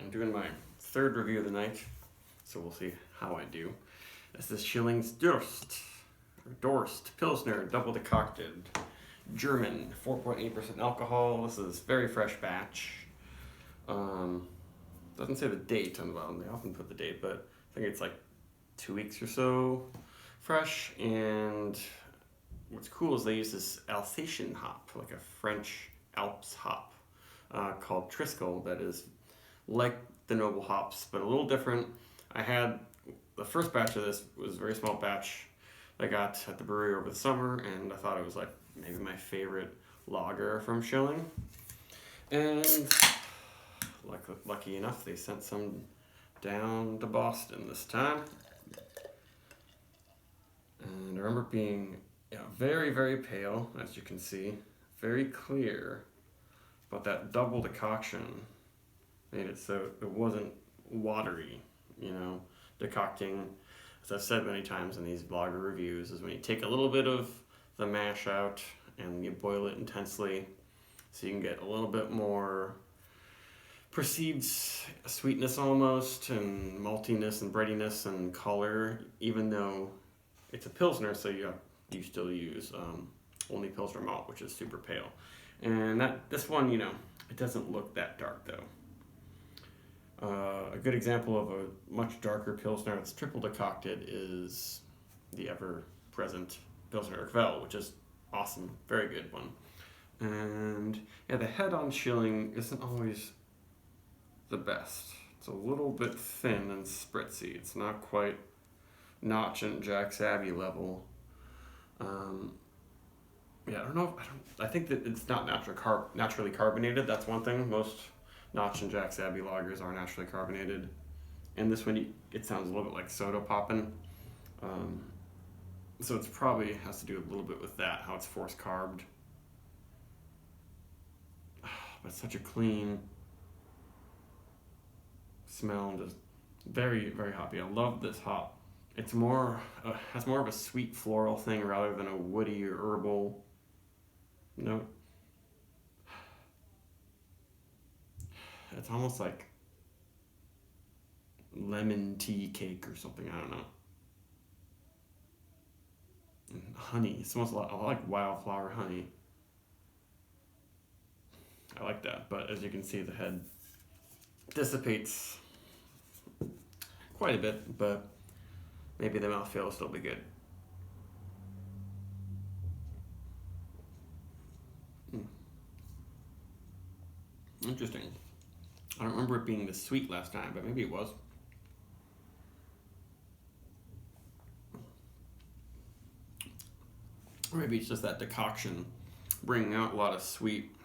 I'm doing my third review of the night, so we'll see how I do. This is Schilling's Dorst Pilsner double decocted, German, 4.8% alcohol. This is very fresh batch. Doesn't say the date on the bottom. They often put the date, but I think it's like 2 weeks or so fresh. And what's cool is they use this Alsatian hop, like a French Alps hop, called Triskel, that is like the noble hops, but a little different. I had the first batch of this was a very small batch I got at the brewery over the summer, and I thought it was like maybe my favorite lager from Schilling. And lucky enough, they sent some down to Boston this time. And I remember it being very, very pale, as you can see, very clear, but that double decoction made it so it wasn't watery, decocting, as I've said many times in these lager reviews, is when you take a little bit of the mash out and you boil it intensely so you can get a little bit more perceived sweetness almost, and maltiness and breadiness and color, even though it's a Pilsner, so you still use only Pilsner malt, which is super pale. And this one, it doesn't look that dark though. A good example of a much darker Pilsner that's triple decocted is the ever-present Pilsner Urquell, which is awesome, very good one. And the head on Schilling isn't always the best. It's a little bit thin and spritzy. It's not quite Notch and Jack's Abbey level. I think that it's not naturally carbonated. That's one thing. Most Notch and Jack's Abbey lagers are naturally carbonated, and this one it sounds a little bit like soda popping. So it's probably has to do a little bit with that, how it's force carbed. But it's such a clean smell, and just very, very hoppy. I love this hop. It's has more of a sweet floral thing rather than a woody or herbal note. It's almost like lemon tea cake or something. I don't know. And honey. It smells a lot. I like wildflower honey. I like that. But as you can see, the head dissipates quite a bit, but maybe the mouthfeel will still be good. Interesting. I don't remember it being this sweet last time, but maybe it was. Or maybe it's just that decoction bringing out a lot of sweet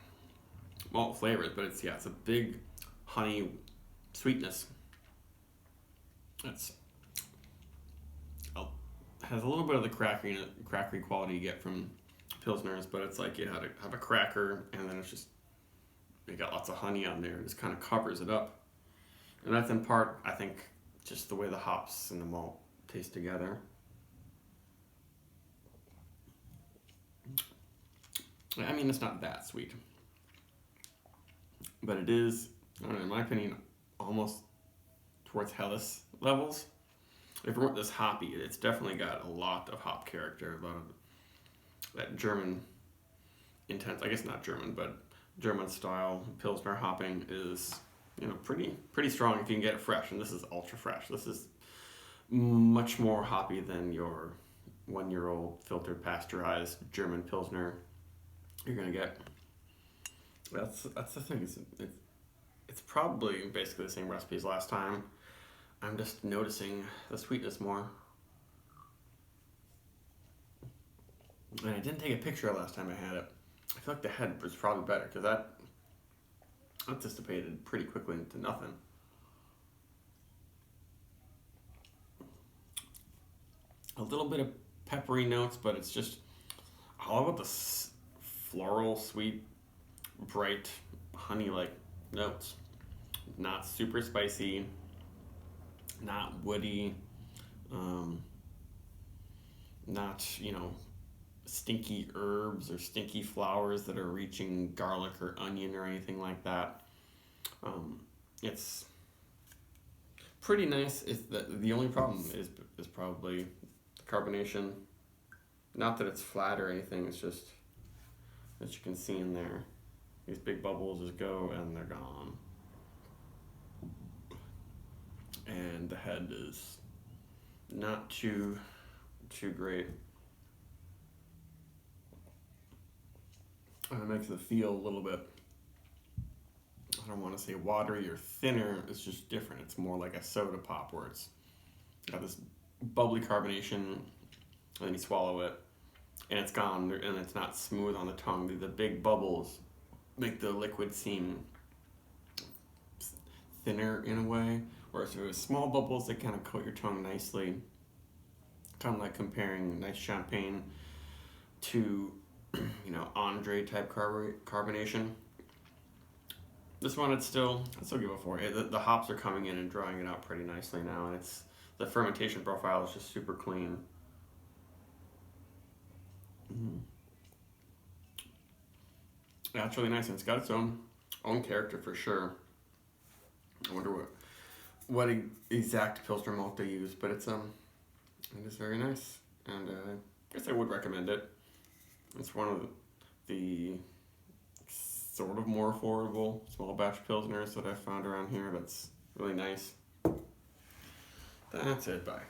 malt flavors, but it's a big honey sweetness. Has a little bit of the crackery quality you get from Pilsners, but it's like you have a cracker, and then it's just you got lots of honey on there, and just kind of covers it up. And that's in part, I think, just the way the hops and the malt taste together. I mean, it's not that sweet, but it is, I don't know, in my opinion, almost towards Helles levels. If it weren't this hoppy, it's definitely got a lot of hop character, a lot of that German intense, I guess not German, but German style Pilsner hopping is, pretty strong if you can get it fresh. And this is ultra fresh. This is much more hoppy than your 1-year-old filtered pasteurized German Pilsner you're gonna get. That's the thing. It's probably basically the same recipe as last time. I'm just noticing the sweetness more. And I didn't take a picture last time I had it. I feel like the head was probably better, because that dissipated pretty quickly into nothing. A little bit of peppery notes, but it's just all about the floral, sweet, bright, honey-like notes. Not super spicy, not woody, not, stinky herbs or stinky flowers that are reaching garlic or onion or anything like that. It's pretty nice. It's the only problem is probably the carbonation. Not that it's flat or anything. It's just, as you can see in there, these big bubbles just go and they're gone. And the head is not too great. And it makes it feel a little bit, I don't want to say watery or thinner, it's just different. It's more like a soda pop where it's got this bubbly carbonation, and then you swallow it, and it's gone, and it's not smooth on the tongue. The big bubbles make the liquid seem thinner in a way, whereas if it was small bubbles, they kind of coat your tongue nicely. Kind of like comparing nice champagne to, Andre type carbonation. This one, I'd still give it 4. The hops are coming in and drawing it out pretty nicely now, and the fermentation profile is just super clean. Yeah, it's really nice, and it's got its own character for sure. I wonder what exact Pilsner malt they use, but it is very nice, and I guess I would recommend it. It's one of the sort of more affordable small batch Pilsners that I've found around here that's really nice. That's it, bye.